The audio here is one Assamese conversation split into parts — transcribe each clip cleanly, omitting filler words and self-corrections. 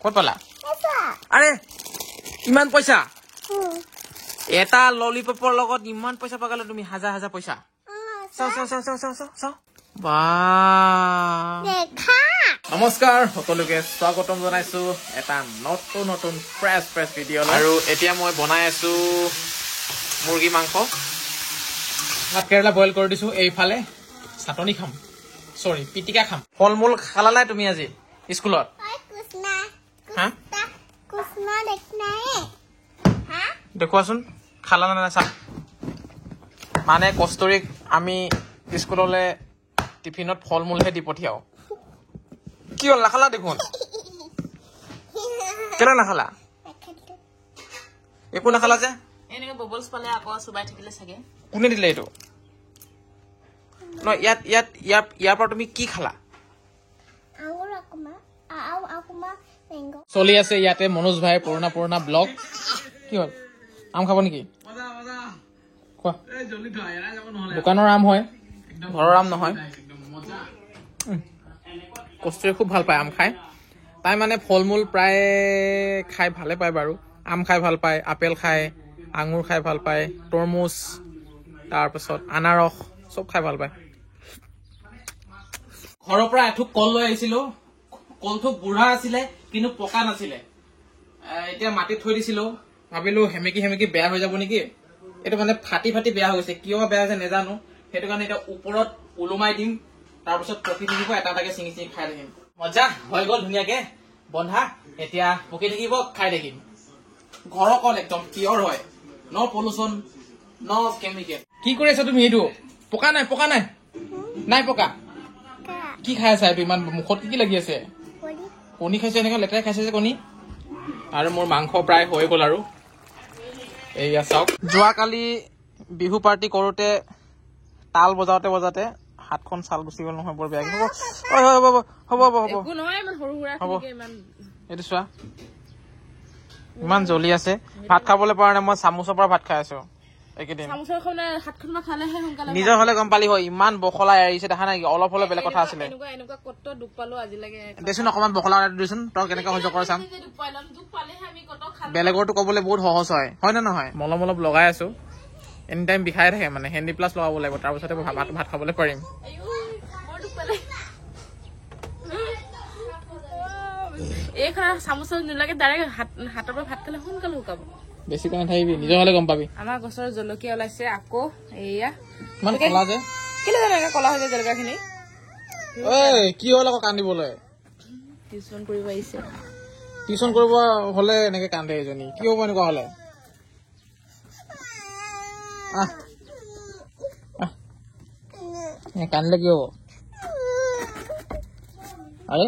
ক'ত পালা আৰে ইমান পইচা এটা ললিপপৰ লগত ইমান পইচা পাগালে তুমি হাজাৰ হাজাৰ পইচা চাও চাও চাও চাও চাও চাও বা নমস্কাৰ সকলোকে স্বাগতম জনাইছো এটা নতুন নতুন ফ্ৰেছ ফ্ৰেছ ভিডিঅ' আৰু এতিয়া মই বনাই আছো মুৰ্গী মাংস ভাত কেৰেলা বইল কৰি দিছো এইফালে চাটনি খাম সৰি পিটিকা খাম ফল মূল খালা নাই তুমি আজি স্কুলত হা দেখুৱাচোন খালা নাই চা মানে কষ্টৰিক আমি স্কুললৈ টিফিনত ফল মূলহে দি পঠিয়াও কি হ'ল নাখালা দেখোন কেলে নাখালা একো নাখালা যে এনেকে ববলস পালে আকৌ সুবাই থাকিলে চাগে কোনে দিলে এইটো ন ইয়াৰ পৰা তুমি কি খালা চলি আছে ইয়াতে মনোজ ভাই পুৰণা ব্লগ কি হ'ল আম খাব নেকি কোৱা দোকানৰ আম হয় ঘৰৰ আম নহয় কষ্টুৰি খুব ভাল পায় আম খাই তাই মানে ফল মূল প্ৰায় খাই ভালে পায় বাৰু আম খাই ভাল পায় আপেল খায় আঙুৰ খাই ভাল পায় তৰমুজ তাৰপিছত আনাৰস চব খাই ভাল পায় ঘৰৰ পৰা এথুক কল লৈ আহিছিলো কলটো বুঢ়া আছিলে কিন্তু পকা নাছিলে এতিয়া মাটিত থৈ দিছিলো ভাবিলো হেমেকি বেয়া হৈ যাব নেকি এইটো মানে ফাটি বেয়া হৈ গৈছে কিয় বেয়া হৈছে নেজানো সেইটো কাৰণে এতিয়া ওপৰত ওলোমাই দিম তাৰপিছত পকি থাকিব এটা এটাকে চিঙি খাই থাকিম মজা হৈ গ'ল ধুনীয়াকে বন্ধা এতিয়া পকি থাকিব খাই থাকিম ঘৰৰ কল একদম পিয়ৰ হয় ন পলুচন ন কেমিকেল কি কৰি আছা তুমি এইটো পকা নাই নাই পকা কি খাই আছা এইটো ইমান মুখত কি লাগি আছে কণী খাইছে এনেকে লেতেৰা খাইছে যে কণী আৰু মোৰ মাংস প্ৰায় হৈ গ'ল আৰু এইয়া চাওক যোৱাকালি বিহু পাৰ্টি কৰোতে তাল বজাওতে হাতখন চাল গুচি গ'ল নহয় বৰ বেয়া হ'ব এইটো চোৱা ইমান জ্বলি আছে ভাত খাবলৈ পৰা নাই মই চামুচৰ পৰা ভাত খাই আছো এইকেইদিন নিজৰ হলে গম পালি হয় ইমান বখলা এৰিছে দেখা নাই অলপ হলে বেলেগ কথা আছিলে দেচোন অকমান বখলা দিচোন তই কেনেকে সহ্য কৰে চাম বেলেগৰটো কবলৈ বহুত সহজ হয় নে নহয় মলম অলপ লগাই আছো এনি টাইম বিষাই থাকে মানে হেণ্ডি প্লাছ লগাব লাগিব তাৰপিছতে ভাত খাবলৈ পাৰিম বেছিকৈ নাথাকিবি নিজৰ হলে গম পাবি আমাৰ গছৰ জলকীয়া ওলাইছে আকৌ এয়া ইমান কলা যে কেলে জানো কলা হৈ যায় জলকীয়া খিনি কি হ'ল আকৌ কান্দিবলৈ টিউচন কৰিব আহিছে টিউচন কৰিব হলে এনেকে কান্দে এজনী কি হব এনেকুৱা হলে কান্দিলে কি হব আৰে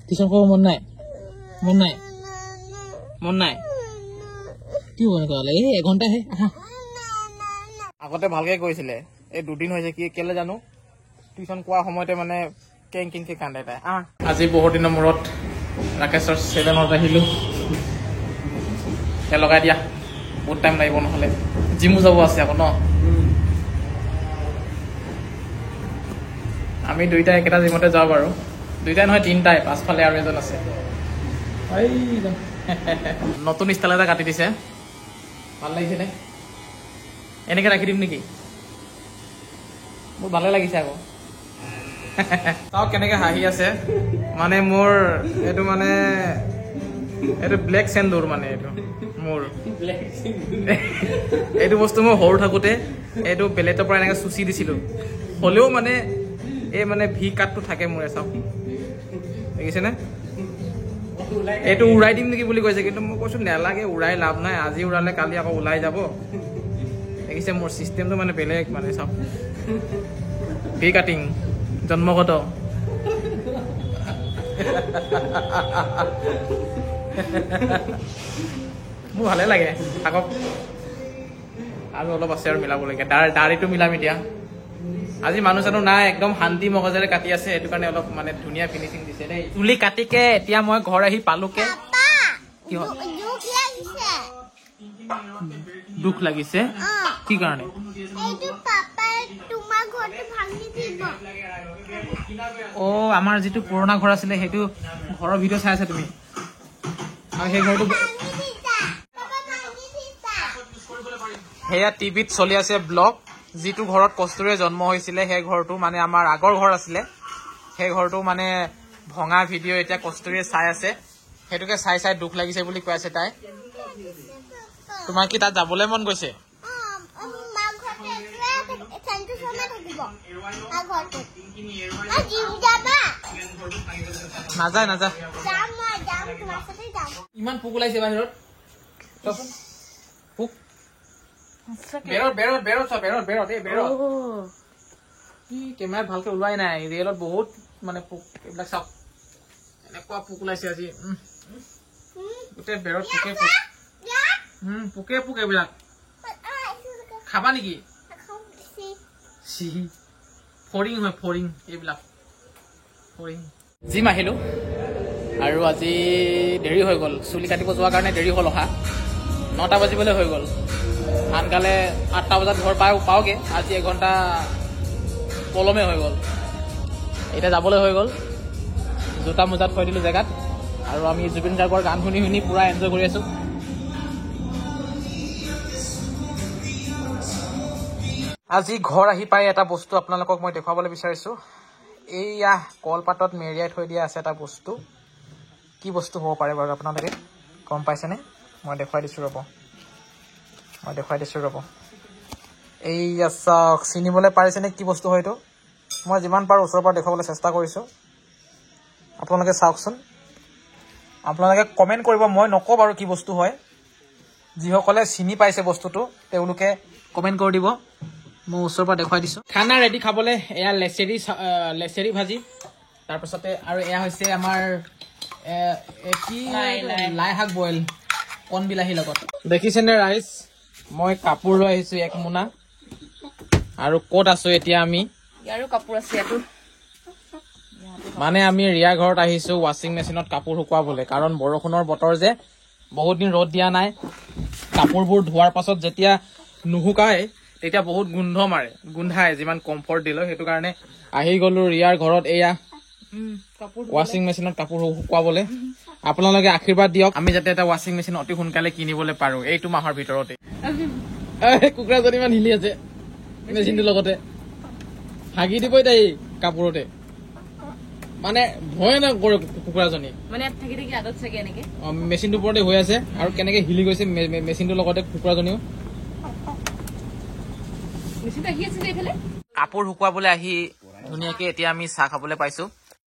টিউচন কৰিব মন নাই কি হব এনেকুৱা হলে এঘণ্টাহে আগতে ভালকে কৈছিলে এই দুদিন হৈছে কি কেলে জানো টিউচন কোৱাৰ সময়তে মানে কেংকে কান্দে তাই আজি বহুত দিনৰ মূৰত ৰাকেশৰ 7ত আহিলো লগাই দিয়া বহুত টাইম লাগিব নহলে জিমো যাব আছে আকৌ ন আমি দুইটাই একেটা জিমতে যাওঁ বাৰু দুইটাই নহয় তিনিটাই পাছফালে আৰু এজন আছে নতুন ষ্টাইল এটা কাটি দিছে ভাল লাগিছে নে এনেকে ৰাখি দিম নেকি মোৰ ভালে লাগিছে আকৌ চাওক কেনেকে হাঁহি আছে মানে মোৰ এইটো মানে এইটো ব্লেক চেন্দুৰ মানে এইটো মোৰ এইটো বস্তু মই সৰু থাকোতে এইটো বেলেটৰ পৰা এনেকে চুচি দিছিলো হলেও মানে এই মানে ভি কাটটো থাকে মোৰ চাওক দেখিছেনে এইটো উৰাই দিম নেকি বুলি কৈছে কিন্তু মই কৈছো নেলাগে উৰাই লাভ নাই আজি উৰালে কালি আকৌ ওলাই যাব দেখিছে মোৰ চিষ্টেমটো মানে বেলেগ মানে চাওক ভি কাটিং জন্মগত মোৰ ভালে লাগে থাকক আৰু অলপ আছে আৰু মিলাবলগীয়া দাড়িটো মিলাম এতিয়া আজি মানুহ চানুহ নাই একদম শান্তি মগজেৰে কাটি আছে সেইটো কাৰণে অলপ মানে ধুনীয়া ফিনিচিং দিছে দেই চুলি কাটিকে এতিয়া মই ঘৰ আহি পালোকে কি হ'ল দুখ লাগিছে কি কাৰণে অ' আমাৰ যিটো পুৰণা ঘৰ আছিলে সেইটো ঘৰৰ ভিডিঅ' চাই আছা তুমি আৰু সেই ঘৰটো সেয়া টিভিত চলি আছে ব্লগ যিটো ঘৰত কস্তুৰীয়ে জন্ম হৈছিলে সেই ঘৰটো মানে আমাৰ আগৰ ঘৰ আছিলে সেই ঘৰটো মানে ভঙা ভিডিঅ' এতিয়া কস্তুৰীয়ে চাই আছে সেইটোকে চাই চাই দুখ লাগিছে বুলি কৈ আছে তাই তোমাৰ কি তাত যাবলৈ মন গৈছে নাযায় নাযায় ইমান পোক ওলাইছে বাহিৰত পোক বেৰত বেৰত বেৰত চোৱা বেৰত বেৰত এই বেৰত কেমেৰাত ভালকে ওলোৱাই নাই ৰিয়েলত বহুত মানে পোক এইবিলাক চাওক এনেকুৱা পোক ওলাইছে আজি গোটেই বেৰত পোকে পোক পোকে পোক এইবিলাক খাবা নেকি ফৰিং হয় ফৰিং এইবিলাক ফৰিং জিম আহিলো আৰু আজি দেৰি হৈ গ'ল চুলি কাটিব যোৱাৰ কাৰণে দেৰি হ'ল অহা 9টা বাজিবলৈ হৈ গ'ল আনকালে 8টা বজাত ঘৰ পাওঁগে আজি এঘণ্টা পলমে হৈ গ'ল এতিয়া যাবলৈ হৈ গ'ল জোতা মোজাত থৈ দিলোঁ জেগাত আৰু আমি জুবিন গাৰ্গৰ গান শুনি শুনি পুৰা এনজয় কৰি আছোঁ আজি ঘৰ আহি পাই এটা বস্তু আপোনালোকক মই দেখুৱাবলৈ বিচাৰিছোঁ এইয়া কলপাতত মেৰিয়াই থৈ দিয়া আছে এটা বস্তু কি বস্তু হ'ব পাৰে বাৰু আপোনালোকে গম পাইছেনে মই দেখুৱাই দিছোঁ ৰ'ব এইয়া চাওক চিনিবলৈ পাৰিছেনে কি বস্তু হয়তো মই যিমান পাৰোঁ ওচৰৰ পৰা দেখুৱাবলৈ চেষ্টা কৰিছোঁ আপোনালোকে চাওকচোন আপোনালোকে কমেণ্ট কৰিব মই নকওঁ বাৰু কি বস্তু হয় যিসকলে চিনি পাইছে বস্তুটো তেওঁলোকে কমেণ্ট কৰি দিব মই ওচৰৰ পৰা দেখুৱাই দিছোঁ খানা ৰেডি খাবলৈ এয়া লেচেৰি ভাজি তাৰপাছতে আৰু এয়া হৈছে আমাৰ কি লাই শাক বইল কণ বিলাহীৰ লগত দেখিছেনে ৰাইজ মই কাপোৰ লৈ আহিছোঁ 1 মোনা আৰু ক'ত আছো এতিয়া আমি ইয়াৰো কাপোৰ আছে ইয়াতো মানে আমি ৰিয়া ঘৰত আহিছো ৱাশ্বিং মেচিনত কাপোৰ শুকুৱাবলৈ কাৰণ বৰষুণৰ বতৰ যে বহুত দিন ৰ'দ দিয়া নাই কাপোৰবোৰ ধোৱাৰ পাছত যেতিয়া নুশুকায় তেতিয়া বহুত গোন্ধায় যিমান কমফৰ্ট দিলেও সেইটো কাৰণে আহি গ'লো ৰিয়াৰ ঘৰত এয়া ৱাশ্বিং মেচিনত কাপোৰ শুকুৱাবলৈ আপোনালোকে আশীৰ্বাদ দিয়ক আমি যাতে এটা ৱাশ্বিং মেচিন অতি সোনকালে কিনিবলৈ পাৰো এইটো মাহৰ ভিতৰতে কুকুৰাজনী ইমান হিলি আছে মেচিনটোৰ লগতে হাগি দিব তাই কাপোৰতে মানে ভয় নকৰে কুকুৰাজনী মানে ইয়াত থাকি থাকি আদত চাগে এনেকে মেচিনটোৰ ওপৰতে হৈ আছে আৰু কেনেকে হিলি গৈছে মেচিনটোৰ লগতে কুকুৰাজনীও কাপোৰ শুকুৱাবলৈ আহি ধুনীয়াকে এতিয়া আমি চাহ খাবলৈ পাইছো